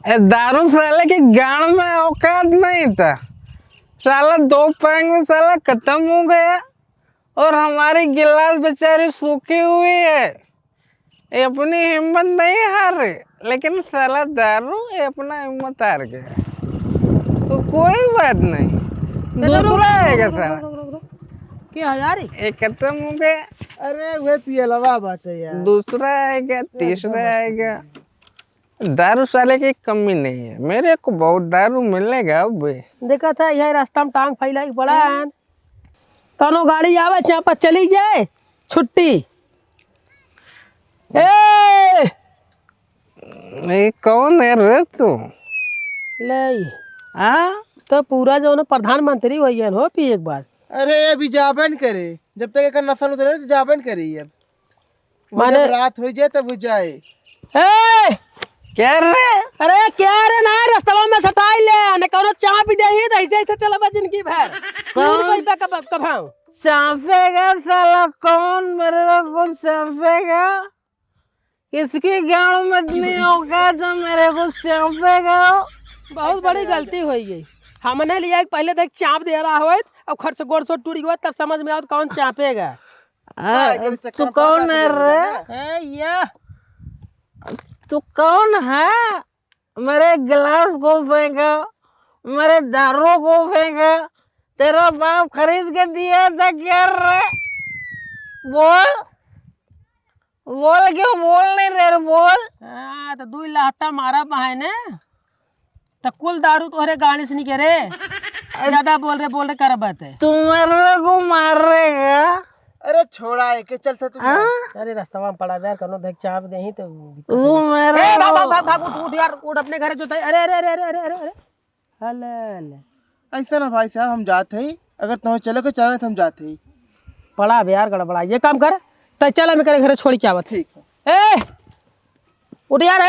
दारू साले के गांड में औकात नहीं था। साला 2 पैंग में साला खत्म हो गया और हमारी गिलास बेचारी सूखी हुई है। ये अपनी हिम्मत नहीं हार रही, लेकिन साला दारू ये अपना हिम्मत हार गया। तो कोई बात नहीं, दूसरा आएगा साला। क्या यार ये खत्म हो गया, अरे वे पियलवा बात है यार। दूसरा आएगा, तीसरा आएगा। दारू साले की कमी नहीं है, मेरे को बहुत दारू मिलेगा। अब देखा था यह रास्ता में टांग फैलाई पड़ा है। कौनो गाड़ी आवे चापा चली जाए छुट्टी। ये कौन है रे तू? ले हाँ तो पूरा जो ना प्रधानमंत्री हुई है हो पी एक बार। अरे अभी जाबन करे, जब तक एक नशा उतरे तो जाबन करी। अब माने रात हो जाए तब जाए। ए क्या रे? अरे क्या रे ना रास्ता में सटाई ले ने कौनो चाय पी दे तो ऐसे ऐसे चला जिंदगी भर। कौन पैसा कब चापेगा साला? कौन मेरे को चापेगा? किसकी गाँव में इतनी औकात है मेरे को चापेगा? बहुत बड़ी गलती हुई गई। हमने लिया पहले तक चाप दे रहा हो अब खर्च गोड़ से टूट गया तब समझ में आओ कौन चापेगा। तू कौन है रे? या तू कौन है? मेरे गिलास को फेंका, मेरे दारू को फेंका। तेरा बाप खरीद के दिया था क्या रे? बोल बोल, क्यों बोल नहीं रहे? बोल। तो 2 लाता मारा बहाने तो कुल दारू तोहरे गाड़ी से नहीं करे। ज्यादा बोल रहे कर बात है। तू मेरे को मारेगा? अरे छोड़ा है के चल तू। अरे रास्ता में पड़ा यार कनो देख चाप दे ही तो तू मेरे भाग उठ यार उठ अपने घर जो। अरे अरे अरे अरे अरे अरे अरे हले ऐसा ना भाई साहब, हम जाते ही अगर तुम्हें चलो के चलना तो हम जाते ही। पड़ा यार गड़बड़ा। ये काम कर तो चल हम करे घर छोड़ के आवत। ठीक है। ए उठ यार।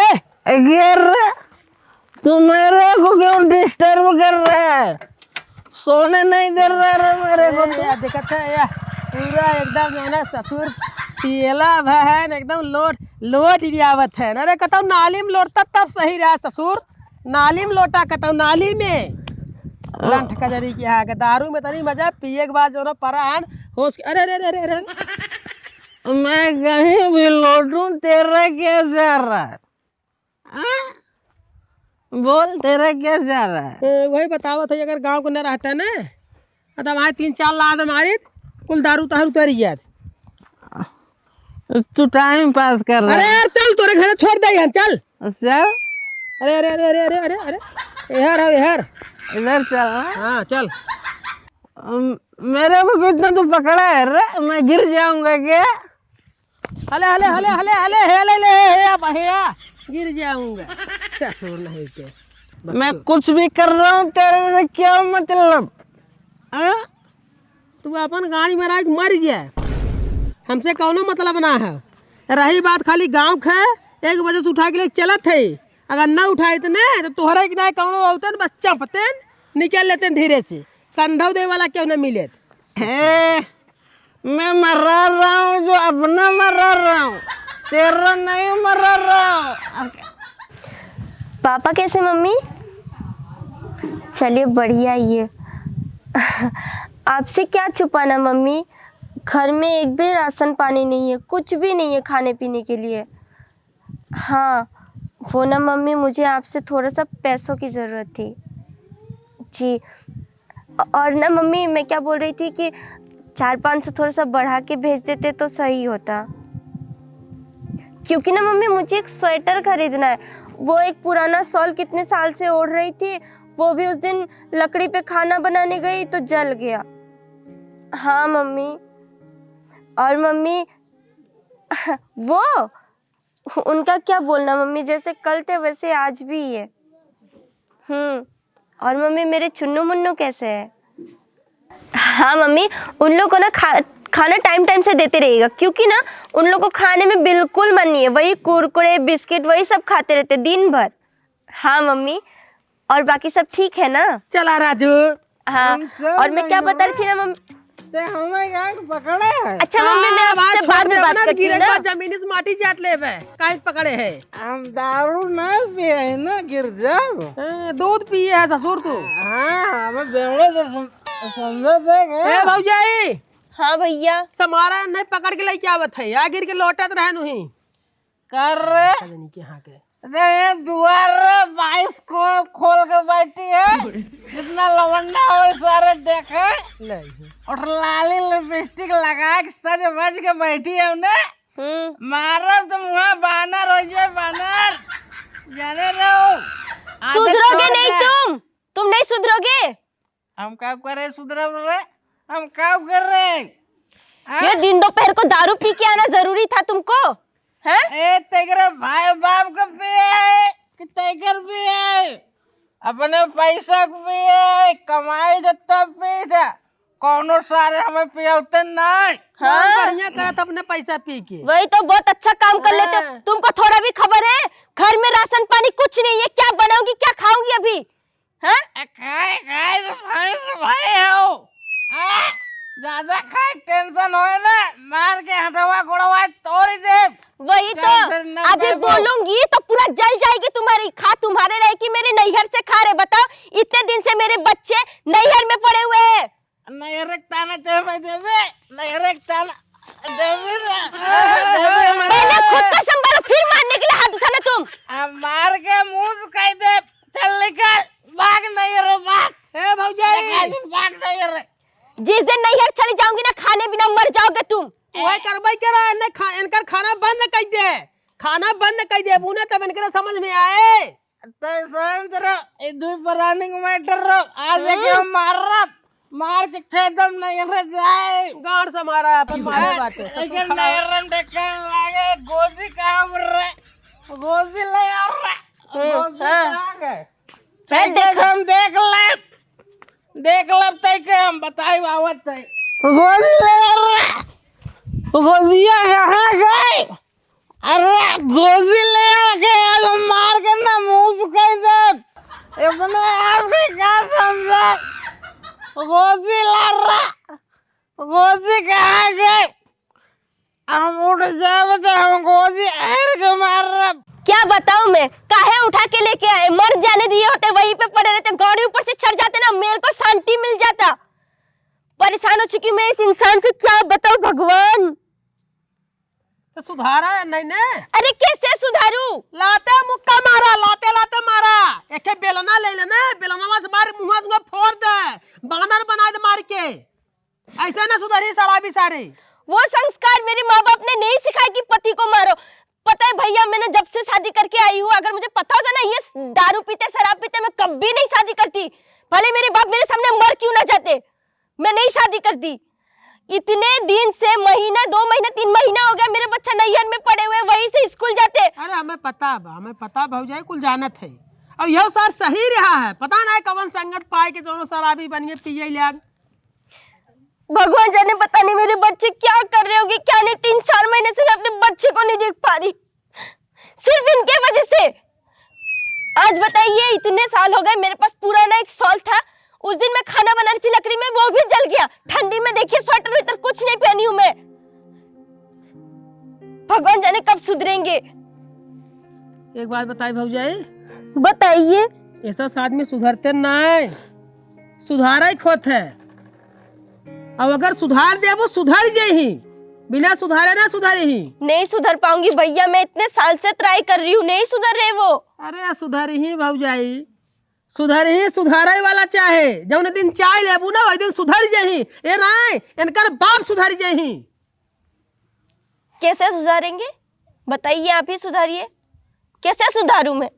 तू मेरे को क्यों डिस्टर्ब कर रहा है? सोने नहीं दे रहा है मेरे को। देखा था यार पूरा एकदम जो है ना ससुर पियला बहन एकदम लोट आवत है। अरे कहता नाली में लोटता तब सही रहा ससुर। नाली में लोटा कहता नाली में लंठ का जरी किया है। दारू में तनी मजा पिए के बाद जो ना परान होश। अरे अरे अरे अरे मैं कहीं भी लौटूं तेरा क्या जा रहा है? बोल तेरा क्या जा रहा है? वही बतावा था अगर गांव को न रहता ना तो वहाँ 3-4 लाद मारी कुल दारू तारू उतर गया। तू टाइम पास कर रहा है। अरे यार चल तोरे घर छोड़ दे हम चल। चल। अरे अरे अरे अरे अरे अरे अरे यार इधर चल। हाँ चल। मेरे को कितना तू पकड़ा है रे? मैं गिर जाऊंगा क्या? हले हले हले हले हले हले ले भैया गिर जाऊंगा। ससुर नहीं के मैं कुछ भी कर रहा हूँ तेरे से क्या मतलब? तू अपन गाड़ी में राख मर जाए हमसे कौनो मतलब ना है। रही बात खाली गांव का 1 बजे से उठा के लिए चलत है। अगर ना उठाए तो नहीं तो तोहरा के ना कौनो होते बस चपते निकल लेते धीरे से। कंधा दे वाला क्यों न मिले? मैं मरा रहा हूँ जो अपना मरा रहा हूँ, तेरा नहीं मरा रहा हूँ। पापा कैसे? मम्मी चलिए बढ़िया ही है। आपसे क्या छुपाना मम्मी, घर में एक भी राशन पानी नहीं है, कुछ भी नहीं है खाने पीने के लिए। हाँ वो ना मम्मी मुझे आपसे थोड़ा सा पैसों की ज़रूरत थी जी। और ना मम्मी मैं क्या बोल रही थी कि 400-500 थोड़ा सा बढ़ा के भेज देते तो सही होता। क्योंकि ना मम्मी मुझे एक स्वेटर खरीदना है। वो एक पुराना शॉल कितने साल से ओढ़ रही थी, वो भी उस दिन लकड़ी पे खाना बनाने गई तो जल गया। हाँ मम्मी। और मम्मी वो उनका क्या बोलना मम्मी, जैसे कल थे वैसे आज भी है। और मम्मी मेरे चुन्नू मुन्नू कैसे है? हाँ मम्मी उन लोग को ना खाना टाइम टाइम से देते रहेगा, क्योंकि ना उन लोग को खाने में बिल्कुल मन नहीं है। वही कुरकुरे बिस्किट वही सब खाते रहते दिन भर। हाँ मम्मी और बाकी सब ठीक है ना? चला राजू। हाँ और मैं क्या बता रही थी ना मम्मी, ते हमें क्या पकड़े है? अच्छा मम्मी मैं आपसे बाद में बात करती हूँ ना। जमीन से माटी चाट ले बे काहे पकड़े है। हम दारू नहीं पिए है ना, गिर जाओ। दूध पिए है ससुर तू। हाँ हमें बेवड़े से समझे देंगे। ए भौजाई हाँ भैया। समारा नहीं पकड़ के लेके आवत है या गिर के लौटत रहे नहीं कर रहे के यहाँ के। ये दुआर बाईस को खोल के बैठी है, जितना लवंडा हो सारे देखे और लाली लिपस्टिक लगा के सज बज के बैठी है उन्हें। मारो तुम वहाँ बानर हो जाए, बानर जाने रहो। सुधरोगे नहीं तुम नहीं सुधरोगे। हम क्या कर रहे सुधर रहे, हम क्या कर रहे? ये दिन दोपहर को दारू पी के आना जरूरी था तुमको हैं? ए तेरे भाई बाप को पिए कि तेकर पिए, अपने पैसा को पिए, कमाई तो तब पिए था, कौनो सारे हमें पियाते नहीं। हाँ बढ़िया करत अपने पैसा पी के। वही तो बहुत अच्छा काम कर लेते हो। तुमको थोड़ा भी खबर है घर में राशन पानी कुछ नहीं है, क्या बनाओगी क्या खाओगी अभी हैं? खाए खाए तो भाई हो, ज्यादा खाए टेंशन हो ना, मार के हटवा गुड़वा तोड़ दे। वही तो अभी बोलूंगी तो पूरा जल जाएगी तुम्हारी। खा तुम्हारे रहे कि मेरे नैहर से खा रहे। बताओ इतने दिन से मेरे बच्चे नैहर में पड़े हुए हैं। नैहर ताना चाहिए देवे, नैहर ताना देवे पहले खुद को संभालो फिर मारने के लिए हाथ उठाना तुम। मार के मुंह सुखाई दे, चल निकल, भाग नैहर भाग। ए भौजाई भाग नैहर। जिस दिन नैहर चली जाऊंगी ना खाने बिना मर जाओगे तुम। वही करवाई करा इनकर खाना बंद कर दे, खाना बंद कर दे बुने तब इनकर समझ में आए। दो पुरानी मैटर आज के मार के खेतम नैहर जाए। गांड से मारा अपन मारे बाटे लेकिन नैहर देखने लगे गोजी कहाँ पर रहे, गोजी ले आ रहे, गोजी कहाँ गए? हम देख ले तय के हम बताई आवत है। गोजी ले आ रहे, गोजिया कहाँ गए? अरे गोजी ले आ गए, आज मार के ना मुंह सुखाई दे। अपने आप के क्या समझा? गोजी ला रहा, गोजी कहाँ गए? हम उठ जाए तो हम गोजी एर के मार रहा। क्या बताऊं मैं, काहे उठा के लेके आए? मर जाने दिए होते, वहीं पे पड़े रहते, गाड़ी ऊपर से चढ़ जाते ना, मेरे को शांति मिल जाता। परेशान हो चुकी मैं इस इंसान से, क्या बताऊं भगवान। तो सुधारा नहीं ने? अरे कैसे सुधारू? लाते मुक्का मारा, लाते लाते मारा। एक बेलना ले लेना, बेलना से मार मुंह दूंगा फोड़ दे, बानर बना दे मार के। ऐसे ना सुधारी शराबी सारे। वो संस्कार मेरे माँ बाप ने नहीं सिखाया कि पति को मारो। पता है भैया, मैंने जब से शादी करके आई हूँ, अगर मुझे पता होता ना ये दारू पीते शराब पीते, मैं कभी नहीं शादी करती। भले मेरे बाप मेरे सामने मर क्यों ना जाते, मैं नहीं शादी करती। इतने दिन से महीना 2 महीना 3 महीना हो गया मेरे बच्चा नैहर में पड़े हुए, वहीं से स्कूल जाते। अरे हमें पता भौजाई कुल जानत है। और यह सार सही रहा है, पता ना कौन संगत पाए के दोनों शराबी बन गए पिए लाग। भगवान जाने पता नहीं मेरे बच्चे क्या कर रहे होंगे क्या नहीं। 3-4 महीने से मैं अपने बच्चे को नहीं देख पा रही, सिर्फ इनके वजह से। आज बताइए इतने साल हो गए, मेरे पास पुराना एक शॉल था, उस दिन मैं खाना बना रही थी लकड़ी में, वो भी जल गया। ठंडी में देखिए स्वेटर वेटर कुछ नहीं पहनी हूं मैं। भगवान जाने कब सुधरेंगे। एक बात बताई भौजाई, बताइए। ऐसा आदमी सुधरते नहीं, सुधारा ही खोत है। अब अगर सुधार दे वो सुधर जाही, बिना सुधारे ना सुधरे ही। नहीं सुधर पाऊंगी भैया, मैं इतने साल से ट्राई कर रही हूँ, नहीं सुधर रहे वो। अरे सुधर ही भौजाई, सुधर ही, सुधारे वाला चाहे जौन दिन चाय लेबू ना वही दिन सुधर जाही। ए नहीं इनकर बाप सुधर जाही। कैसे सुधारेंगे बताइए, आप ही सुधारिए। कैसे सुधारूं मैं?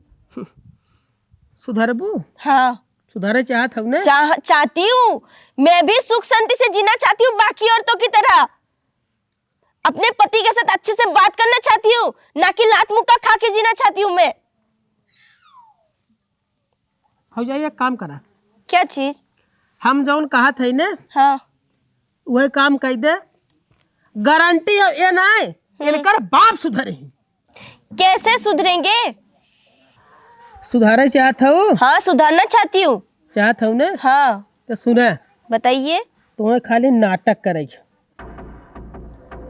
सुधरबू? हाँ सुधारे चाहत हूँ ना? चाहती हूँ, मैं भी सुख शांति से जीना चाहती हूँ बाकी औरतों की तरह। अपने पति के साथ अच्छे से बात करना चाहती हूँ, ना कि लात मुक्का खा के जीना चाहती हूँ मैं। हो जाइए एक काम करा। क्या चीज? हम जौन कहा थे ना, हाँ वही काम कर दे। गारंटी है ये नहीं इनकर बाप सुधरे। कैसे सुधरेंगे? सुधारे चाहत हो? हाँ सुधारना चाहती हूँ। चाहत हो ना? हाँ तो सुना, बताइए। तुम्हें खाली नाटक करे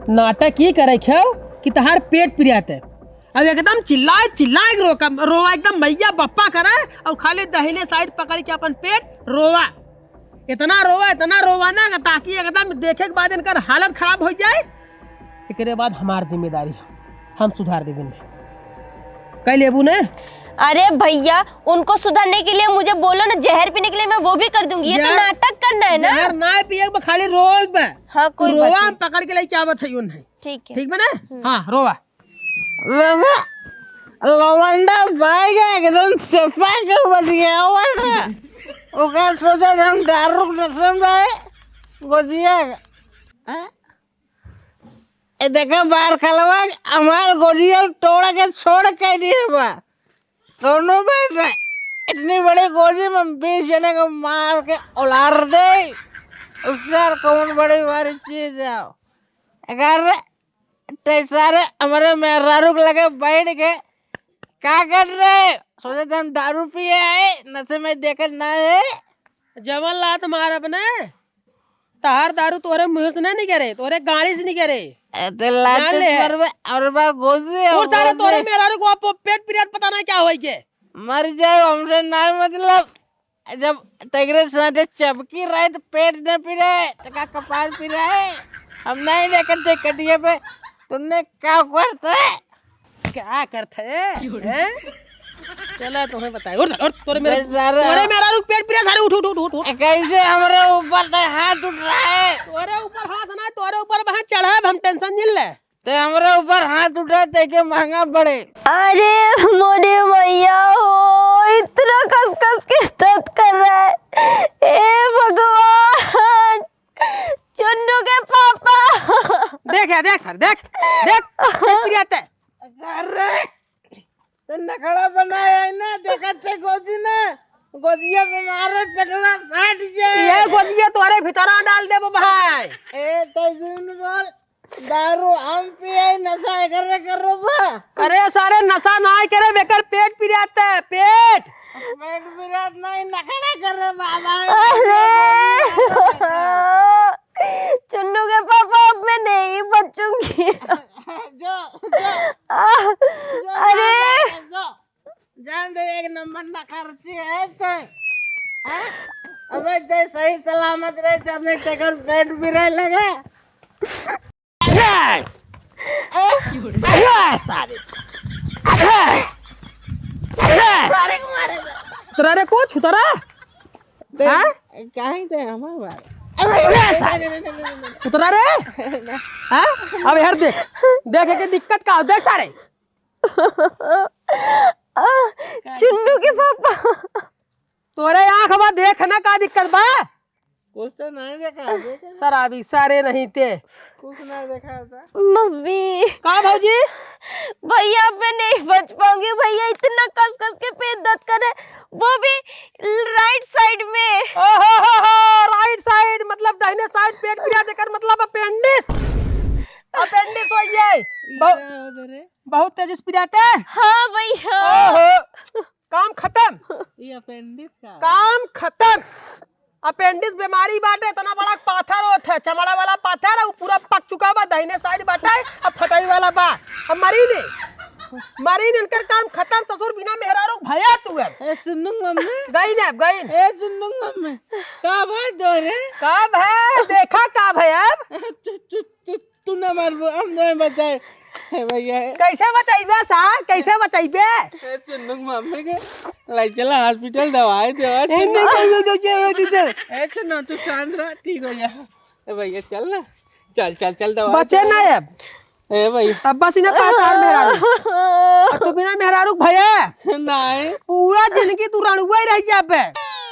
नाटक ही करे कि तहार पेट पिरियात है। अब एकदम चिल्लाए चिल्लाए रोवा एकदम मैया बप्पा करे और खाली दहिने साइड पकड़ के अपन पेट रोवा इतना रोवा ना ताकि एकदम देखे के बाद इनकर हालत खराब हो जाए। एकरे बाद हमार जिम्मेदारी है, हम सुधार देंगे कल लेबू ने। अरे भैया उनको सुधारने के लिए मुझे बोलो ना, जहर पीने के लिए मैं वो भी कर दूंगी। ये तो नाटक करना है ना। जहर ना पिए खाली रोज बे। हाँ कोई रोवा हम पकड़ के ले क्या बात है यूं नहीं। ठीक है ठीक बना। हाँ रोवा लवंडा भाई का एकदम सफा के बच गया वाला ओका सोचा हम दारू नसम भाई गोजिया ए देखा बाहर खलवा हमार गोजिया तोड़ के छोड़ के दिए बा दोनों बैठ इतनी बड़ी गोजी में 20 जने को मार के उलार दे उससे कौन बड़ी भारी चीज है। अगर ते सारे हमारे मेहरारू लगे बैठ के क्या कर रहे सोचे थे हम दारू पिए आए नशे में देखकर ना है। जवन लात मार अपने तहार दारू तोरे मुंह से नहीं करे, तोरे गाड़ी से नहीं करे। और बार गोदी और सारे तोरे मेहरारू को आप पेट पिरियड पता नहीं क्या होई के मर जाए हमसे ना मतलब जब तगरे साथे चपकी रहे तो पेट न पी रहे तो का कपार पी रहे हम नहीं लेकर कटिए पे तुमने क्या करते क्या करते हैं? चला तुम्हें बताए और तोरे मेहरारू पेट पिरियड सारे उठ उठ उठ उठ कैसे हमारे ऊपर तो हाथ उठ रहा है। तोरे ऊपर हाथ ना तोरे ऊपर वहां चढ़ा हम टेंशन नहीं ले तो हमारे ऊपर हाथ उठा के महंगा पड़े। अरे मोरे भैया हो इतना कस के दर्द कर रहा है। हे भगवान चुन्नू के पापा देख सर देख पिरियड है। अरे तो नखड़ा बनाया है ना देखा थे गोजी ना गोजिया तुम्हारे पेटवा फाट जाए। ये गोजिया तोरे भीतरा डाल दे भाई। ए तजुन बोल दारू हम पिए नशा करो बा। अरे सारे नशा ना करे बेकर पेट पिरियड है पेट पिरियड नहीं नखड़ा करे बाबा। चुन्नू के पापा अब मैं नहीं बचूंगी। जो अरे जान दे एक नंबर ना खर्ची है तो अबे जय सही सलामत रहे जब ने टेकर पेट भी रह लगे। सारे को मारे तोरा रे को छुतरा हां क्या ही थे हमारे उतरा रे हाँ? अब यार देख के दिक्कत का देख सारे चुन्नू के पापा तोरे आँख में देखना का दिक्कत बा। कुछ तो नहीं देखा शराबी सारे नहीं थे कुछ नहीं देखा था। मम्मी का भौजी भैया मैं नहीं बच पाऊंगी। भैया इतना कस के पेट दर्द कर रहे वो भी राइट साइड में। ओहो राइट साइड मतलब दाहिने साइड पेट पिरिया देकर मतलब अपेंडिस हो गई। बहुत तेज पिरियाते। हाँ भैया काम खत्म। ये अपेंडिस का काम खत्म। अपेंडिस बीमारी बाटे इतना बड़ा पाथर होता है चमड़ा वाला पाथर है वो पूरा पक चुका बा दाहिने साइड बाटे अब फटाई वाला बा अब मरी ने इनकर काम खत्म। ससुर बिना मेहरारू भैया तू है। ए सुन्नू मम्मी गई ए सुन्नू मम्मी का भाई दो रे का भै देखा का भै अब तू ना मार हम दोनों बचाए भैया कैसे बचाइबे सा कैसे बचाइबे। ए सुन्नू मम्मी के लाई चला हॉस्पिटल दवाई दे ए सुन्नू तू शांत रह ठीक हो जा ए भैया चल ना चल दवाई बचे ना अब ए भाई तब बस इन्हें पातार मेहरारू तू बिना मेहरारू भैया नहीं पूरा जिंदगी तू रणुआ ही रह जाबे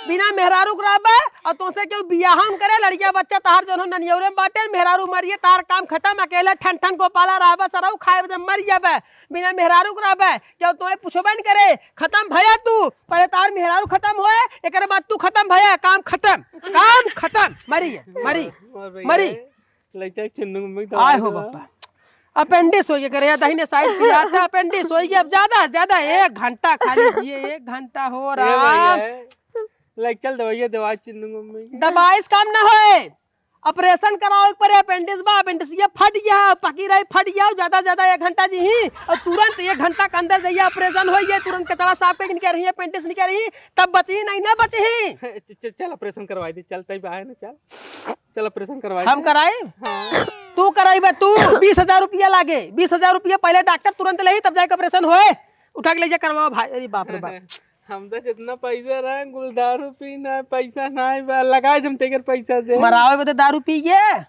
बिना मेहरारू रहबे और तुमसे क्यों बियाहन करे लड़किया बच्चा तार जो ननियौरे में बाटे मेहरारू मरिए तार काम खत्म अकेले ठन को पाला रहबे सरऊ खाए बदे मर जाबे बिना मेहरारू रहबे क्यों तुम्हें पूछबे न करे खत्म भैया तू पहले तार मेहरारू खत्म होए एकरे बाद तू खत्म भैया काम खत्म मरी लइचा चुन्नू मम्मी आए हो बापा अपेंडिस हो गया करे दाहिने साइड पे आता अपेंडिस हो गया अब ज्यादा 1 घंटा खाली दिए 1 घंटा हो रहा लाइक चल दवाई दवा चुन्नू मम्मी दवाई से काम ना होए ऑपरेशन कराओ एक पर अपेंडिक्स बा, अपेंडिक्स ये फट गया, पकी रही फट गया, ज्यादा 1 घंटा जी ही और तुरंत 1 घंटा के अंदर जाइए ऑपरेशन हो गया, तुरंत कचरा साफ करके निकल रही है, अपेंडिक्स निकल रही, तब बची नहीं ना बची ही। चल ऑपरेशन करवाई दे, चल तब आए ना, चल ऑपरेशन करवाई हम कराए तू कराई बे तू 20,000 रुपया लागे, 20,000 रुपया पहले डॉक्टर तुरंत ले तब जाके ऑपरेशन होए, उठा के ले जा करवाओ भाई। अरे बाप रे बाप, हम तो जितना पैसा रहा गुलदारू पीना पैसा ना लगाए हम तेकर पैसा दे मरावे बदे दारू पी गए हैं,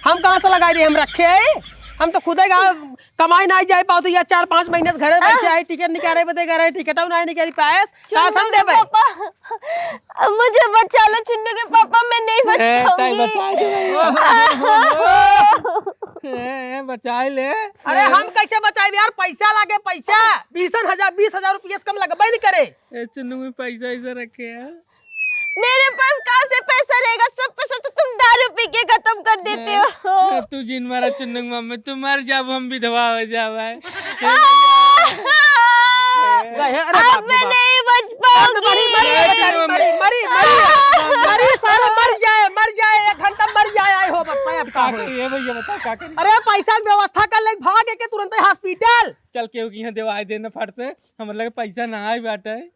हम कहाँ से लगाए दे, हम रखे है, हम तो खुद कमाई नहीं जाए पाओ तो या 4-5 महीने से घरे बैठे है, टिकट निकाले बदे घरे टिकट नहीं निकाली पाएस कहाँ से हम देबे। पापा मुझे बचा लो चुन्नू के पापा, मैं नहीं बच पाऊंगी। बचाए ले। अरे हम कैसे बचाए यार, पैसा लागे, पैसा 20,000 रुपया से कम लगबे नहीं करे। चुन्नू में पैसा ऐसा रखे है, मेरे पास कहाँ से पैसा रहेगा, सब पैसा तो तुम दारू पी के खत्म कर देते हो। तू जिन मारा चुन्नू मम्मी, तू मर जाब हम विधवा हो जावे। अब मैं नहीं बच पाऊंगी। मर जाए 1 घंटा मर जाए, आए हो ये भैया बता का करी। अरे पैसा की व्यवस्था कर ले, भाग के तुरंत हॉस्पिटल चल केहू की यहाँ दवाई देना फट से, हमारे लगे पैसा ना आए बाटे,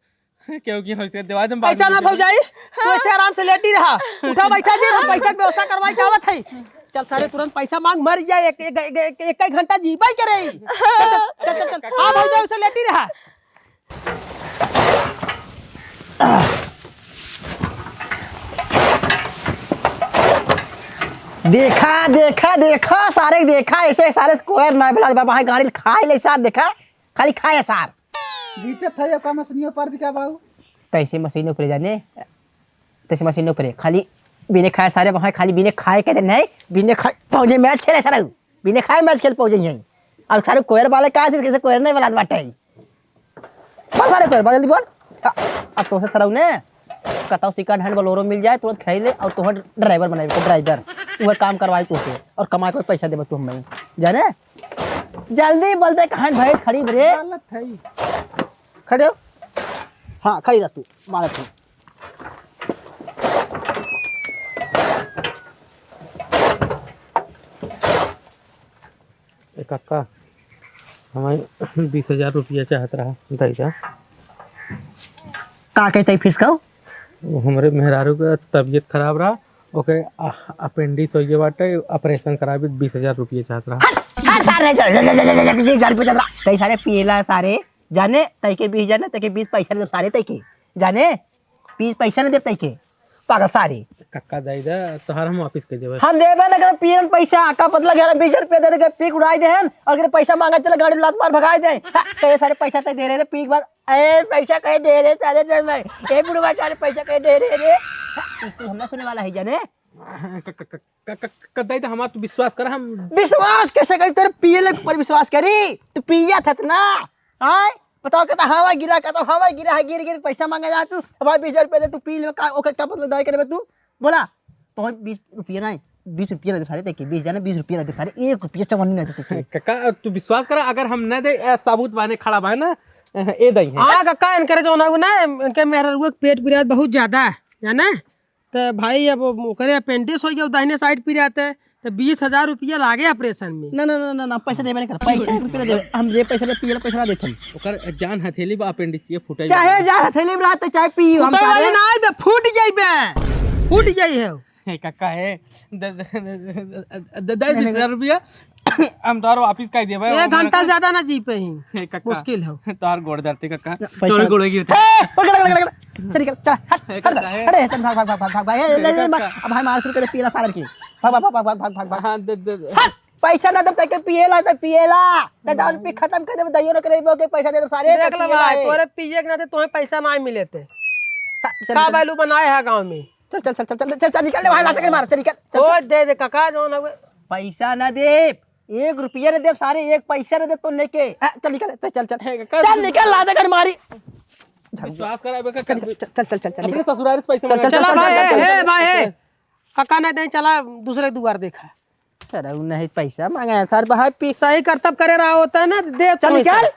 केहू की यहाँ से दवाई दे पैसा ना भौ जाई, तू ऐसे आराम से लेटी रहा, उठा बैठा जी, पैसा की व्यवस्था करवाई जावत है। चल सारे तुरंत पैसा मांग, मर जाए, एक घंटा जीबा करे। चल हाँ भौ जाओ, उसे लेटी रहा। देखा सारे देखा, ऐसे सारे कोयर ना बिला बाबा गाड़ी खाए ले साथ, देखा खाली खाए सार बीचे था यो का मशीनियों पर दिखा बाबू, तैसे मशीनों पर जाने, तैसे मशीनों पर खाली बिने खाए सारे वहाँ, खाली बिने खाए कहते नहीं, बिने खाए पहुंचे मैच खेले सारे, बिने खाए मैच खेल पहुंचे यहीं, और सारे कोयर वाले कहा थे कैसे कोयर नहीं वाला बाटे, बस सारे कोयर जल्दी बोल। अब तो से सराउ ने कताऊ सेकंड हैंड बोलोरो मिल जाए तुरंत खाई ले, और तोहर ड्राइवर बनाए, ड्राइवर वह काम करवाए तुझसे, और कमाए कोई पैसा देबो तू हमें, जाने जल्दी बोलते कहाँ भैंस खड़ी बरे, खड़े हो, हाँ खड़ी रह तू मारा तू। काका हमारे 20,000 रुपया चाहत रहा दैजा, का कहते फीस का हमारे मेहरारू का तबीयत खराब रहा, ओके अपेंडिक्स हो गया बाटे, ऑपरेशन कराबे 20,000 रुपया चाहत रहा। कई सारे पियला सारे जाने तय के 20 जाने तय के 20 पैसा नहीं दे सारे तय के जाने 20 पैसा नहीं दे तय के पागल सारे कक्का दाइदा तोहार हम वापस कर देबे, हम देबे ना कर पियन पैसा आका पतला घेरा 20 रुपया दे के पीक उड़ाई देहन, और के पैसा मांगा चले गाड़ी लात मार भगाई दे, कई सारे पैसा तय दे रहे पीक बाद ए पैसा कहीं दे रहे सारे दे भाई ए बुढ़वा सारे पैसा कहीं दे रहे रे, तू हमरा सुने वाला है जाने कदाई तो हमारा तू विश्वास कर, हम विश्वास कैसे करी तेरे पियले पर विश्वास करी, तू पिया था ना हां बताओ कहता हवा गिरा है, गिर पैसा मांगा जा तू हमारे 20 रुपया दे, तू पी ले का ओके का मतलब दाई करे तू बोला तो 20 रुपया नहीं 20 रुपया दे सारे देखे 20 जाने 20 रुपया दे सारे 1 रुपया चवन्नी नहीं देते कक्का तू विश्वास कर, अगर हम न दे साबुत बाने खड़ा बा ना ए दई है। हां कक्का इनके जो ना इनके मेहरा पेट पिरात बहुत ज्यादा है जाना, तो भाई अब ओकरे अपेंडिक्स हो गया, दाहिने साइड पिरात है, तो 20,000 रुपया लागे ऑपरेशन में। ना पैसा देबे नहीं कर, पैसा रुपया दे, हम जे पैसा दे पियले पैसा ना देथन, ओकर जान हथेली बा अपेंडिक्स ये फुटाई, चाहे जा हथेली में रहत चाहे पियो हम वाली सारे ना आइबे फूट जाई है कक्का है 10,000 रुपया हम तोर वापस कर देबे, 1 घंटा ज्यादा ना जी पे ही कक्का मुश्किल है, तोर गोड़ धरते कक्का, तोर गोड़ गिरते चल निकल चल हट चल भाग भाई अब भाई मार शुरू करे पियला सारे की भाग हां हट पैसा ना दब तक पियला ते दारू पी खत्म कर दे, दइयो ना करे के पैसा दे दे सारे देख ले भाई तोरे पिए के ना तोहे पैसा ना मिले थे, का वैल्यू बनाए है गांव में। चल निकल ले भाई लाते के मार चल निकल, ओ दे काका जो ना पैसा ना दे 1 रुपया ना दे सारे, 1 पैसा ना दे तो लेके चल निकल चल निकल लाते कर मारी विश्वास कराबे का, चल अपने ससुराल से पैसा चला भाई काका ने नहीं चला दूसरे दुआर देखा, अरे नहीं पैसा मांगा सर भाई पी सही कर्तव्य करे रहा होता है ना, दे चल निकल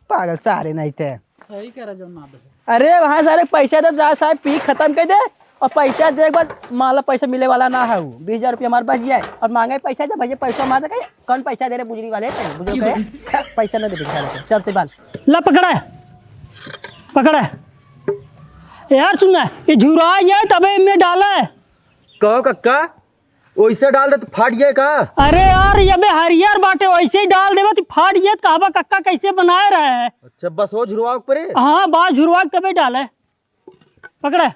पागल सारे नहीं थे सही कह रहा जो ना दे, अरे वहाँ सारे पैसा दे जा साहब पी खत्म कर दे, और पैसा देख बस माला पैसा मिले वाला ना है 20,000 रुपया हमारे बच जाए और मांगे पैसा जब भैया पैसा मांगे कहे कौन पैसा दे रहे बुजुर्ग वाले बुजुर्ग कहे पैसा नहीं दे बेचारे चलते बाल ला पकड़ा है पकड़ा है यार सुनना ये झुरा है तबे में डाला है। कहो कक्का वैसे डाल दे तो फाट जाए का। अरे यार ये बे हरियर बाटे वैसे ही डाल देवे तो फाट ये कहबा कक्का कैसे बनाए रहे है। अच्छा बस वो झुरवा ऊपर है। हाँ बात झुरवा के तबे डाले पकड़ा है।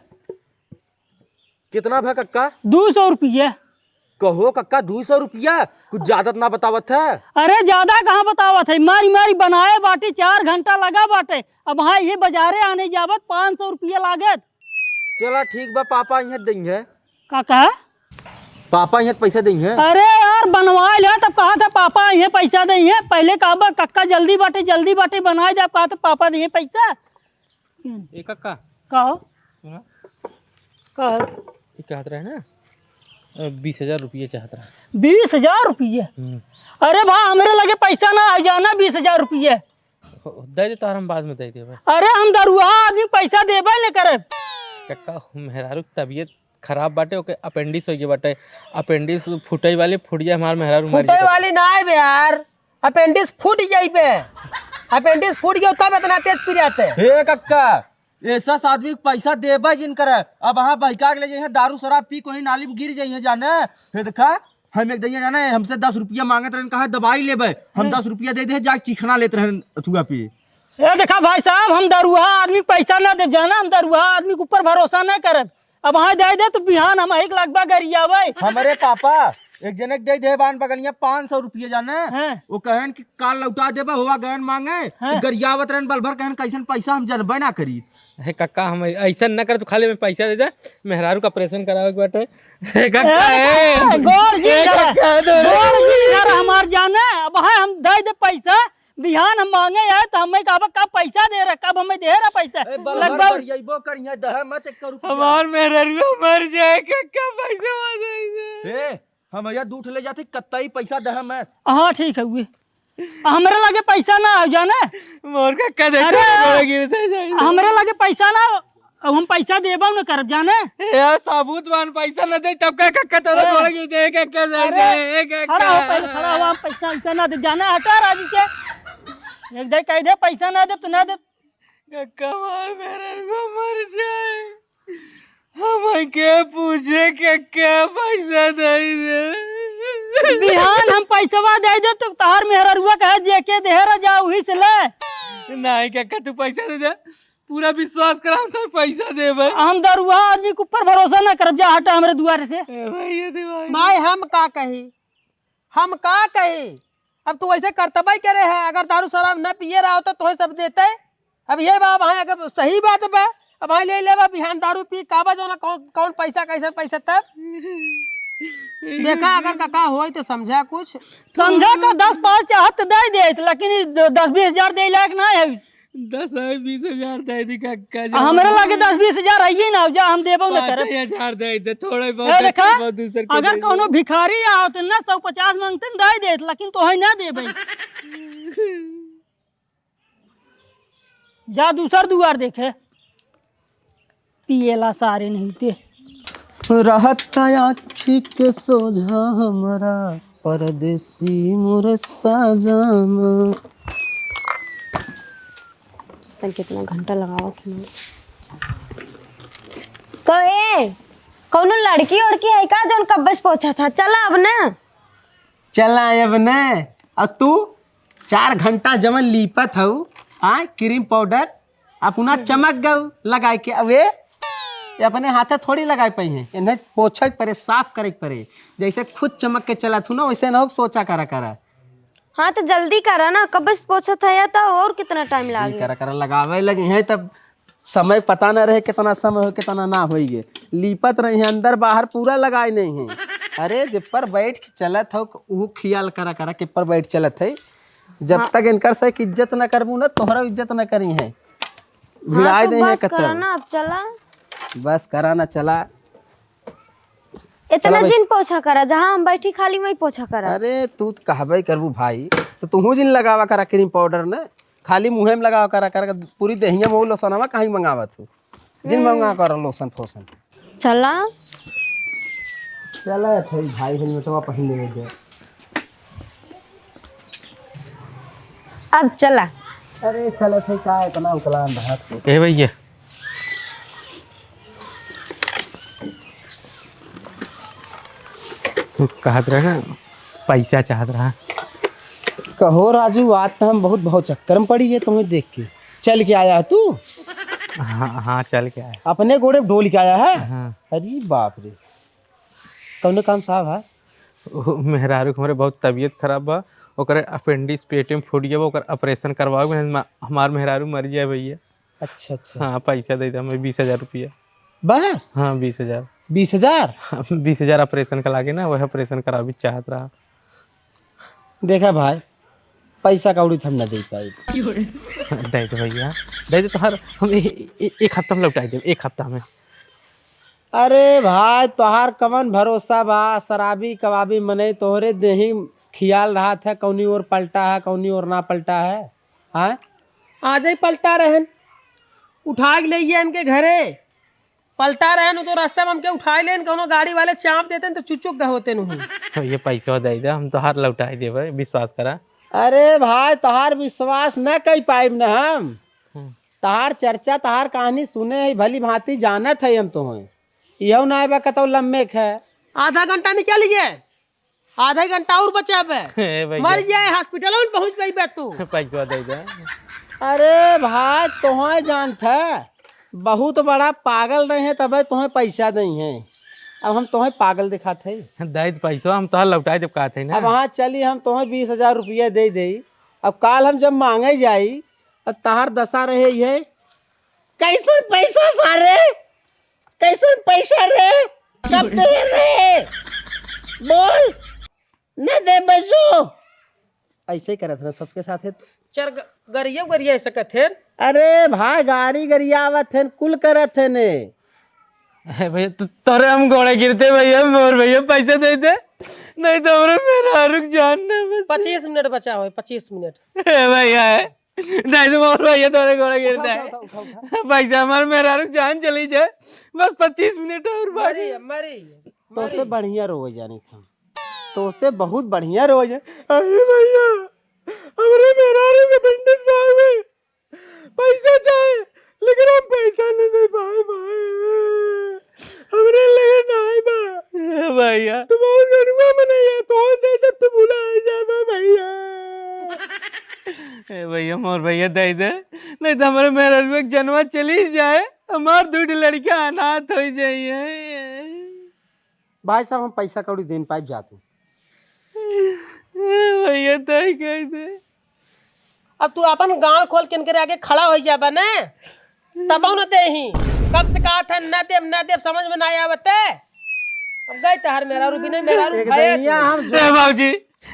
कितना भा कक्का। 200 रुपये। कहो कक्का 200 रुपया कुछ ज्यादा ना बतावत है। अरे ज्यादा कहाँ बतावत है मारी मारी बनाए बाटे 4 घंटा लगा बाटे अब हाँ ये बाजारे आने जावत 500 रुपया लागत। चला ठीक बा पापा यहाँ देंगे। का कहा पापा यहाँ पैसा देंगे। अरे यार बनवा लिया तब कहा था पापा ये पैसा देंगे पहले कहा कक्का जल्दी बाटे बनाए जब कहा था पापा देंगे पैसा। ए कक्का कहो सुना कहो ये कहत रहे ना 20,000 रुपये चाहत रहा। 20,000 रुपये। अरे भाई हमारे लगे पैसा ना आ जाना 20,000 रुपये दे दे तार हम बाद में दे देबे। अरे हम दरुआ आदमी पैसा देबे नहीं करे। कक्का मेहरारू की तबीयत खराब बाटे ओके अपेंडिक्स हो गया बाटे अपेंडिक्स फुटई वाले फुट जाए हमार मेहरारू मर फूटे वाली ना है बे यार अपेंडिक्स फूट जाई पे अपेंडिक्स फूट गया तब इतना तेज पी जाते। हे कक्का ऐसा आदमी पैसा देबा जिन करे अब हाँ बहका के ले जाइए दारू शराब पी कोई नाली में गिर जाइए जाने फिर देखा हम एक दैया जाने हमसे 10 रुपया मांगत रहे कहा दवाई लेबे हम 10 रुपया दे दे जाके चिखना लेते रहे अथुआ पे। ये देखा भाई साहब हम दरुआ आदमी पैसा ना दे जाना हम दरुआ आदमी के ऊपर भरोसा नहीं करे अब हाँ दे दे तो बिहान हम एक लगभग गरिया भाई हमारे पापा एक जने दे दे बान बगलिया 500 रुपये जाने वो कहन कि काल लौटा देबा हुआ गहन मांगे तो गरियावत रहन बलभर कहन कैसन पैसा हम जनबे ना करी। है कक्का हम ऐसा न कर तो खाली में पैसा दे दे मेहरारू का ऑपरेशन करावे के बाटे। हे कक्का गोर जी यार हमार जाने अब हाँ हम दे दे पैसा बिहान हम मांगे है तो हमें कहा कब पैसा दे रहा कब हमें दे रहा पैसा लगभग यही करिए दह मत 1 रुपया हमार मेहरारू मर जाए कक्का पैसा दे ए हम या दूठ ले जाते कत्ताई पैसा दह मैं। हाँ ठीक है हुए हमारे लगे पैसा ना आ जाने मोर कक्का देख हमारे लगे पैसा ना हम पैसा देबा न कर जाने यार साबुत मान पैसा न दे तब का कक्का तोरा थोड़ा गिर दे कक्का दे दे कक्का खड़ा हो पहले खड़ा हो हम पैसा वैसा ना दे जाना हटा राजू के एक दे कह दे पैसा ना दे तो ना दे कक्का मार मेहरारू मर जाए हम के पूछे कक्का पैसा दे दे बिहान हम पैसा दे दे तो तार मेहररुआ कहे जेके देहरा जाओ ही से ले नहीं कक्का तू पैसा दे दे पूरा विश्वास कर हम तो पैसा देबे हम दरुआ आदमी के ऊपर भरोसा ना कर जा हटा हमरे दुआरे से भाई हम का कही अब तू ऐसे कर्तव्य करे है अगर दारू शराब न पिए रहा होता तो सब देते अब ये बात भाई अगर सही बात बा अब भाई ले लेबा बिहान दारू पी काबा जो ना कौन पैसा कैसे पैसा तब देखा अगर काका हो तो समझा कुछ समझा का 10-5 चाहत दे दे लेकिन 10-20 हजार दे लायक ना है 10-20 हजार दे दी कक्का हमरे लगे 10-20 हजार आइए ना जा हम देबो ना करे 5,000 दे दे थोड़े ए देखा बहुत दूसर के अगर कोनो भिखारी आवत ना 150 मांगते दे दे लेकिन तो है ना देबे जा दूसर दुआर देखे पिएला सारे नहीं थे रहता आँखी के सोझा हमारा परदेसी मोर साजना। कितना घंटा लगावा कहे कौनो लड़की उड़की है का जोन कब बस पहुंचा था चला अब ना चला अब न अब तू 4 घंटा जमन लीपत हूँ क्रीम पाउडर अपना चमक गऊ लगाए के अब ये अपने हाथे थोड़ी लगाए पाई हैं इन्हें पोछे परे साफ करे परे जैसे खुद चमक के चला थू ना वैसे ना सोचा करा हाँ तो जल्दी करा ना कब बस पहुंचा था या तो और कितना टाइम लगा करा लगावे लगे हैं तब समय पता ना रहे कितना समय हो कितना ना होइए लीपत रही है अंदर बाहर पूरा लगाए नहीं है। अरे जब पर बैठ के चलत हो वो ख्याल करा के पर बैठ चलत है जब तक इनकर से इज्जत न करबू ना तोहरा इज्जत न करी है भिड़ाई नहीं है ना अब चला बस करा ना चला इतना दिन पोछा करा जहाँ हम बैठी खाली वही पोछा करा। अरे तू तो कहबे करबू भाई तो तू जिन लगावा करा क्रीम पाउडर ना खाली मुँहे में लगावा करा पूरी देहिया में लोसनवा कहीं मंगावा तू जिन मंगा कर लोसन फोसन चला चला थे भाई हेलमेटवा पहन ले दे। अब चला। अरे चलो थे का इतना उकला अंधा ए भैया कहत रहे ना पैसा चाहत रहा। कहो राजू आज तो हम बहुत चक्कर में पड़ी है तुम्हें देख के। चल के आया है तू? हाँ हाँ चल के आया। अपने घोड़े ढोल के आया है? हाँ अरे बाप रे कौन काम साहब है? मेहरारू के हमारे बहुत तबीयत खराब बा, ओकर अपेंडिक्स पेट में फूट गया बा, ओकर ऑपरेशन करवाओ हमार मेहरारू मर जाए भैया। अच्छा अच्छा हाँ पैसा दे दे हमें 20,000 रुपया। बस हाँ 20,000। 20,000? 20,000 ऑपरेशन का लागे ना, वह ऑपरेशन करा भी चाहत रहा। देखा भाई पैसा कौड़ी हम न दे पाई। दे दे भैया दे दे, तो हर हम एक हफ्ता में लौटा दे, एक हफ्ता में। अरे भाई तोहार कवन भरोसा बा, शराबी कबाबी मने तोहरे देही खियाल रहा था कौनी और पलटा है कौनी और ना पलटा है। हाँ आज ही पलटा रहन, उठा के ले इनके घरे पलटा रहन तो रास्ते में हमके उठाए लेन कोनो गाड़ी वाले चाप देते तो चुचुक होते नहीं। ये पैसा दे दे, हम तो हर लौटा दे भाई, विश्वास करा। अरे भाई तोहार विश्वास न कर पाइब न हम। तहार चर्चा तहार कहानी सुने है भली भांति जानत है हम तुम्हें। यह ना बा कतौ लम्बे है। आधा घंटा निकल गए, आधा घंटा और बचा पे भैया मर जाए हॉस्पिटल में पहुंच गई बे तू। पैसा दे दे। अरे भाई तुम्हें जानत है बहुत बड़ा पागल रहे हैं तब तुम्हें पैसा नहीं है। अब हम तुम्हें पागल दिखाते हैं। दे पैसा हम तो लौटा दे कहते हैं ना। अब वहाँ चली हम तुम्हें 20,000 रुपया दे दे। अब काल हम जब मांगे जाई अब तहार दशा रहे है कैसे पैसा सारे कैसे पैसा रे कब दे रे बोल न दे बजो। ऐसे ही करत रहे सबके साथ है। चर गरिया गरिया सकत है। अरे भाई गाड़ी गरियावत है कुल करत है ने। भैया तोरे हम घोड़े गिरते भैया, मोर भैया पैसा दे दे, नहीं तो हमारे मेरा रुक जानना। 25 मिनट बचा हो, 25 मिनट भैया है नहीं तो मोर भैया तोरे घोड़े गिरता है। पैसा हमारे मेरा रुक जान चली जाए, बस 25 मिनट और बाकी। तो से बढ़िया रोज जानी था, तो से बहुत बढ़िया रोज है। अरे भैया हमारे मेरा रुक अपेंडिक्स भाग में पैसा चाहे लेकिन हम पैसा नहीं दे पाए भाई। हमरे लगे नहीं बा भैया तू बहुत गरीबा में नहीं है तो दे दे तू भुला जाए भैया। भैया मोर भैया दे दे, नहीं तो हमारे मेरा रुक जनवा चली जाए, हमार दूसरी लड़कियां अनाथ हो जाइए। भाई साहब हम पैसा कौड़ी देन पाइप जाते भैया तय कह दे। अब तू अपन गांव खोल के इनके आगे खड़ा हो जाबा ना तब न दे ही। कब से कहा था न देव समझ में नहीं आवते। अब गई तहार मेरा रूपी नहीं मेरा रूप दैया हम बाबूजी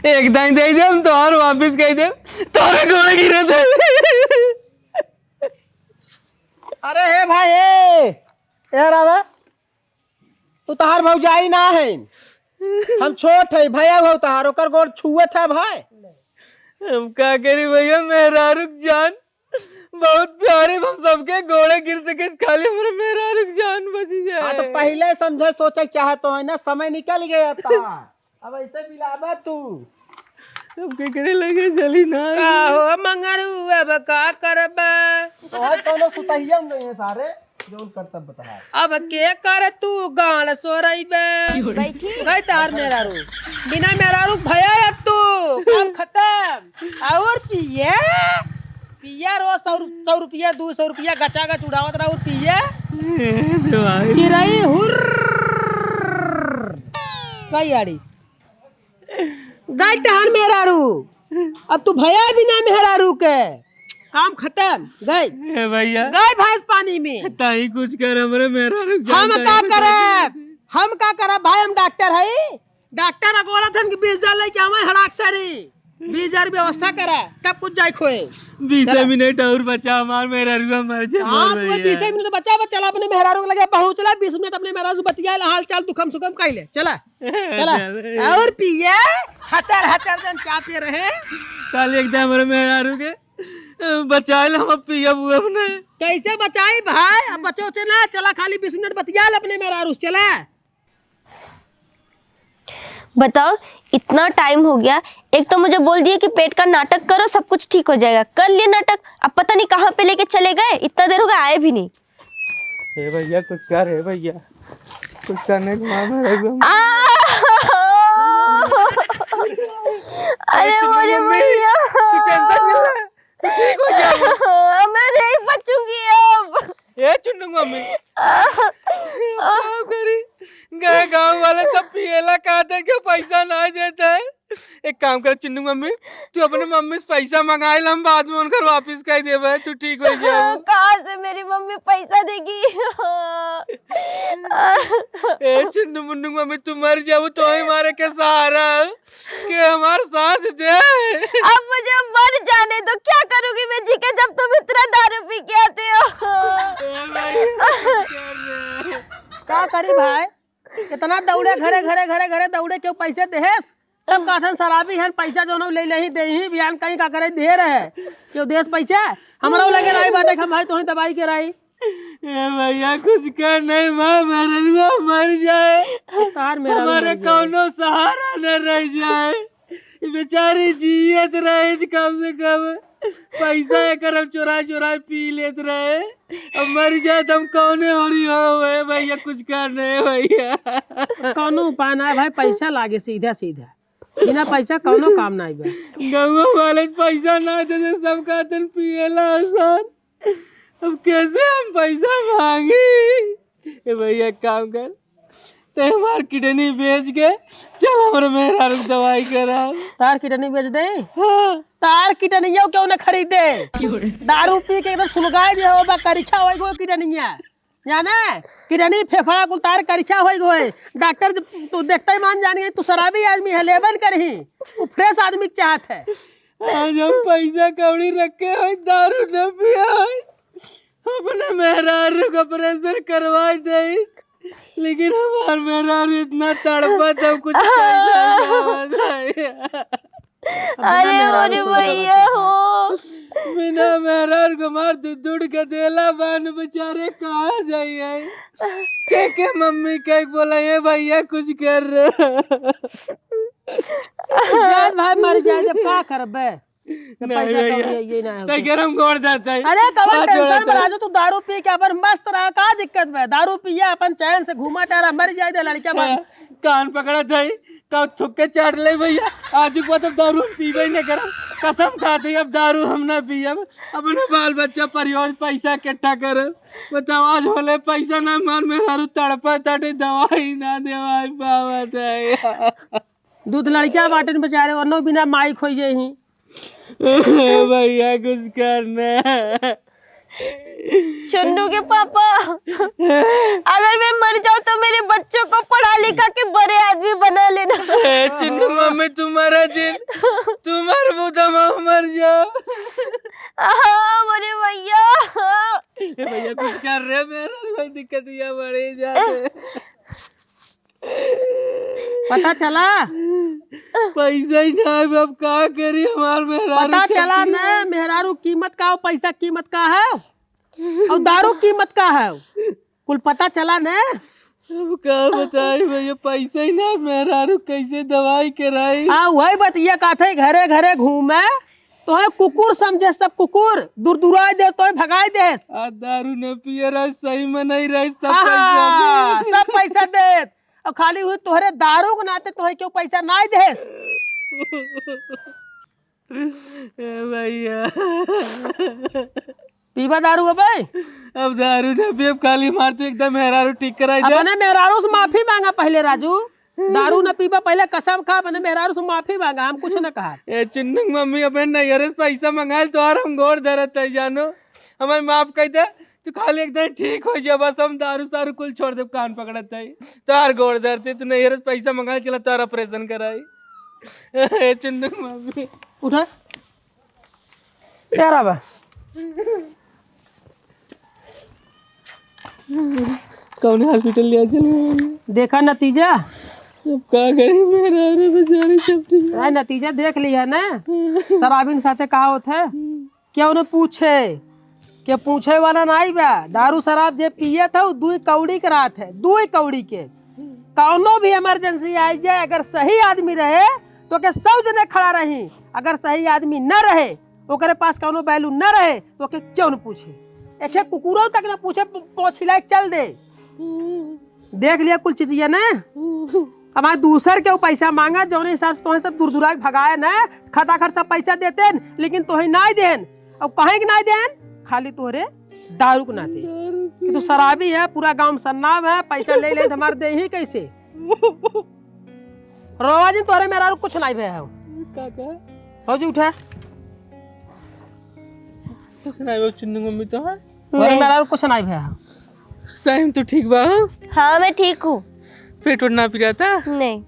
एक दाई दे दे, हम तोहर वापिस कह दे, तोरे घोड़े गिरे थे। अरे हे भाई ए रावा तू तहार भौजाई ना है, हम छोट है भैया हो तहार ओकर गोड़ छुए था भाई। हम क्या करी भैया, मेरा रुक जान बहुत प्यारे, हम सबके घोड़े गिर सके खाली हमारे मेरा रुक जान बच जाए। हाँ तो पहले समझे सोचे चाहे तो है ना, समय निकल गया था। अब ऐसे मिलावा तू अब के करे लगे चली ना का हो मंगरू अब का करबा। तो है कोनो सुतहिया नहीं है सारे जो करतब बता। अब के कर तू गाल सोरइबे गई तहार मेरा रू बिना मेरा रू भया अब तू काम खत्म। और पिया रो 100 रुपया 200 रुपया गचा गच उड़ावत रहा और पिया चिरई हुर गई आड़ी गई तहार मेरा रू। अब तू भया बिना मेरा रू के काम खत्म गई भैया गई भैंस पानी में। ताई कुछ कर हमारे मेरा रुक हम का करे भाई, हम डॉक्टर है। डॉक्टर अगोरा थन की 20,000 लेके हमें हड़ाक्षरी 20,000 व्यवस्था करा तब कुछ जाए खोए। 20 मिनट और बचा, हमार मेरा रुआ मर जाए। हाँ तू 20 मिनट बचा चला अपने मेहरारू लगे पहुंचला 20 मिनट अपने मेहरारू बतिया हाल चाल दुखम सुखम कहले चला चला। और पिए हटर जन चापे रहे कल एकदम हमारे मेरा रुके बचा ले हम पियब अपने। कैसे बचाई भाई? अब बचो चला चला, खाली 20 मिनट बतिया ले अपने मेरा आरुष चला। बताओ इतना टाइम हो गया, एक तो मुझे बोल दिए कि पेट का नाटक करो सब कुछ ठीक हो जाएगा, कर लिए नाटक, अब पता नहीं कहाँ पे लेके चले गए, इतना देर हो गया आए भी नहीं। हे भैया कुछ कर, हे भैया कुछ करने को मामा। अरे मोरे भैया ठीक हो गया मैं नहीं बचूंगी अब। ये चुन्नू मम्मी करी गए गाँव वाले सब पियला कहते कि पैसा ना देता है। एक काम कर चुन्नू मम्मी, तू अपने मम्मी से पैसा मंगाए, हम बाद में उनकर वापिस कर देवे, तू ठीक हो जाए। कहाँ से मेरी मम्मी पैसा देगी? ए चुन्नू मुन्नू मम्मी, तू मर जाओ तो ही मारे के सहारा कि हमार साथ दे। अब मुझे मर जाने दो, क्या करूंगी मैं जी के जब तुम इतना दारू पी के आते हो। क्या करी भाई? इतना दौड़े घरे घरे घरे घरे दौड़े, क्यों पैसे देहेस? सब कहते शराबी है, पैसा जो ले ले ही दे ही, बयान कहीं का करे दे रहे क्यों देश पैसा? हमारा लगे रही बाटे हम भाई तो दवाई के रही। भैया कुछ कर नहीं, माँ मेरा मर जाए, हमारे कौनो सहारा न रह जाए, बेचारी जियत रहे कम से कम, पैसा एक हम चुरा चुरा पी लेते रहे, अब मर जाए तो हम कौने हो रही हो भैया, कुछ कर नहीं भैया। कौनो उपाय ना है भाई, पैसा लागे सीधा सीधा, बिना पैसा कौनो काम नहीं बा। गाँव वाले पैसा ना देते, सब कहते पियला आसान, अब कैसे हम पैसा मांगे? भैया काम कर, ते हमार किडनी बेच के चल हमारे मेहरा दवाई करा। तार किडनी बेच दे? हाँ। तार किडनी क्यों न खरीदे? दारू पी के एकदम सुलगाए दे हो बा, करिछा होई गो किडनिया, जाने किडनी फेफड़ा कुल तार करिछा होई गो। डॉक्टर तू देखते ही मान जान गई तू शराबी आदमी है, लेबन करही, वो फ्रेश आदमी चाहत है। आज हम पैसा कौड़ी रखे हो, दारू न पिया, अपने मेहरारू का ऑपरेशन करवा दे, लेकिन हमार मेहरारू इतना तड़पा था कुछ अरे अरे भैया हो, बिना मेहरार को मार दूध के देला बान बेचारे कहाँ जाइए? के मम्मी के बोला ये भैया कुछ कर रहे भाई मर जाए जब का करबे? पैसा ये ना तो गरम गोड़ जाता है। अरे कवन टेंशन में राजू, तू दारू पी के अपन मस्त रहा, का दिक्कत है? दारू पिया अपन चैन से घूमा टहरा, मर जाए दे लड़का बन। कान पकड़ा था का थुक्के चाट ले भैया, आज को तब दारू पीबे ही न करम, कसम खाते अब दारू हम ना पियब, अपने बाल बच्चा परिवार पैसा इकट्ठा करब। बताओ आज बोले पैसा ना मान मेरा तड़पा ताटे, दवाई ना दवाई पावत दूध लड़किया बाटन बेचारे, वरनो बिना माई खोई जाही। भैया कुछ करना। चुन्नू के पापा, अगर मैं मर जाऊं तो मेरे बच्चों को पढ़ा लिखा के बड़े आदमी बना लेना। चुन्नू मम्मी तुम्हारा दिन, तुम्हारे बुढ़ा मर जाओ। मेरे भैया भैया कुछ कर रहे, मेरा कोई दिक्कत या बड़े जा रहे। पता चला पैसा ही ना, अब क्या करी हमार मेहरारू? पता चला ना मेहरारू कीमत का, पैसा कीमत का है और दारू कीमत का है, कुल पता चला ना। अब क्या बताई भैया, पैसा ही ना, मेहरारू कैसे दवाई कराई? हाँ वही बतिया कहते घरे घरे घूमे तो है कुकुर समझे, सब कुकुर दूर दूरा दे तो भगाई दे। दारू न पिए रहे, सही में नहीं रहे, सब पैसा दे, और खाली हुई तोहरे दारू के नाते तो क्यों पैसा ना दे भैया? पीवा दारू अबे? अब दारू न पिए, खाली मार तो एकदम मेहरारू ठीक कराई दे। अपने मेहरारू से माफी मांगा पहले राजू, दारू न पीवा पहले, कसम खा, अपने मेहरारू से माफी मांगा, हम कुछ न कहा। ए चुन्नू मम्मी अपने नैहरे से पैसा मंगाए तो हम गोड़ धरत है, जानो हमें माफ कर दे, तू खाली एकदम ठीक हो जा, बस हम दारू सारू कुल छोड़ दे, कान पकड़त है तार गोड़ धरते, तू नैहरे से पैसा मंगाए चला तार ऑपरेशन कराई। ए चुन्नू मम्मी उठा तेरा बा कौन हॉस्पिटल ले चल, देखा नतीजा? अब क्या करें मेरा बेचारी सब नतीजा देख लिया ना, शराबीन साथे का होता है, क्या उन्हें पूछे क्या पूछे वाला नहीं बा। दारू शराब जे पिए था 2 कौड़ी के रात है, 2 कौड़ी के। कौनो भी इमरजेंसी आई जाए, अगर सही आदमी रहे तो के 100 जने खड़ा रही, अगर सही आदमी न रहे ओकरे पास कौनो वैल्यू न रहे तो के क्यों न पूछे। एक कुकुरों तक न पूछे, पोछ हिला के चल दे। देख लिया कुल चीजिए ना। हमारे दूसर के पैसा मांगा जौने हिसाब से तोहे सब दूर दूरा भगाए ना, खटाखट सब पैसा देते लेकिन तोहे नहीं देन। अब कहे कि नहीं देन, खाली तोहरे दारू को ना दे कि तू शराबी है, पूरा गांव सन्नाम है, पैसा ले ले हमारे दे ही कैसे। रोवाजी तोहरे मेरा कुछ नहीं भय है। हो जी उठे कुछ नहीं वो चुन्नू मम्मी तो है तोहरे मेरा कुछ नहीं भय है। सही तो ठीक बा। हाँ मैं ठीक हूँ। पेट उठ ना पिया था? नहीं।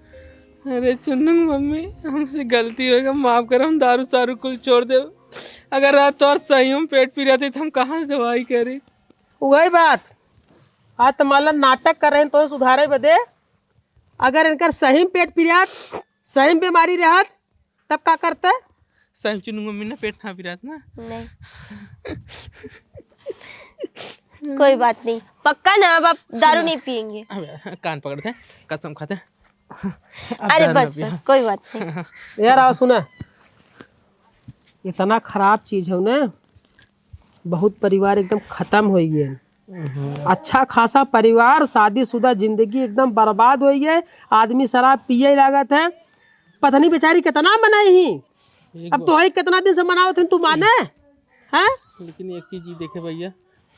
अरे चुन्नू मम्मी हमसे गलती होगा, माफ कर, हम दारू सारू कुल छोड़ दे। अगर रात और सही हम पेट पी रहे तो हम कहाँ से दवाई करें? वही बात आज तो मान लो नाटक कर रहे हैं तो सुधारे बदे। अगर इनकर सही में पेट पी सही में बीमारी रहत तब क्या करते? सही चुन्नू मम्मी ने पेट ना पी रहा था ना? नहीं। कोई बात नहीं, पक्का ना अब आप दारू नहीं पियेंगे? अब कान पकड़ते हैं, कसम खाते हैं। अरे बस बस कोई बात नहीं। यार आओ सुना, इतना खराब चीज है ना, बहुत परिवार एकदम खत्म हो गए। अच्छा खासा परिवार, शादीशुदा जिंदगी एकदम बर्बाद हो गई। आदमी शराब पिए लागत है, पता नहीं बेचारी कितना मनाई ही। अब तो ही कितना दिन से मनाओ थे, तू माने हैं? लेकिन एक चीज देखे भैया,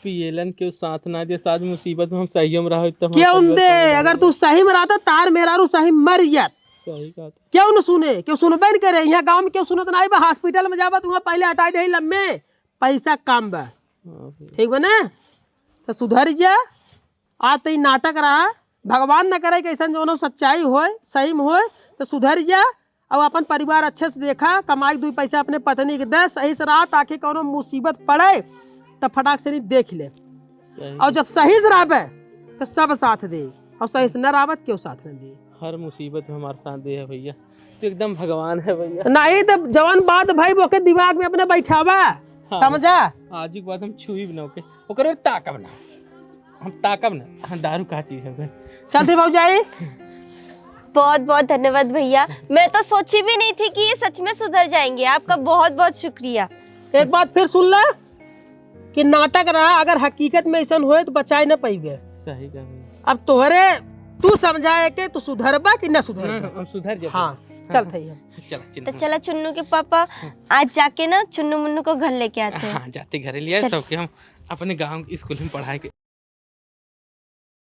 पियलन के साथ ना दे, साथ मुसीबत में हम सही में रहो तो क्यों दे? अगर तू सही में रहता तार मेरा रू सही मर जात। सही कहा। क्यों न सुने, क्यों सुनबे न करे। यहाँ गांव में क्यों सुनत नहीं बा? हॉस्पिटल में जाबा वहाँ पहले हटा दे लम्बे पैसा कम बा, ठीक बा ना? तो सुधर जा। आज तो नाटक रहा, भगवान न करे कि ऐसा जो सच्चाई हो सही में हो, तो सुधर जा और अपन परिवार अच्छे से देखा, कमाई 2 पैसा अपने पत्नी के दे। सही से रात आके कोनो मुसीबत पड़े तो फटाक से नहीं देख ले। और जब सही से रहे तो सब साथ दे, और सही से न रावत क्यों साथ न दे। हर मुसीबत में हमारे साथ दे है भैया, तो एकदम भगवान है भैया। नहीं तो जवान बात भाई वो के दिमाग में अपने बैठावा। हाँ, समझा? आज की बात हम छुई बना के ओकरे ताकब ना, हम ताकब ना। हम दारू का चीज है। चलते भाई। बहुत बहुत धन्यवाद भैया, मैं तो सोची भी नहीं थी कि ये सच में सुधर जाएंगे। आपका बहुत बहुत शुक्रिया। एक बात फिर सुन ले कि नाटक रहा, अगर हकीकत में ऐसा होए तो बचाए न पाइबे। सही कहा। अब तोहरे तू समझाए के तू सुधरबा कि न सुधरबा? हम सुधर जाए। हाँ चलते ही तो चला चुन्नू के पापा, आज जाके ना चुन्नू मुन्नू को घर लेके आते हैं। हाँ जाते घरे लिया सबके, हम अपने गांव स्कूल में पढ़ाए के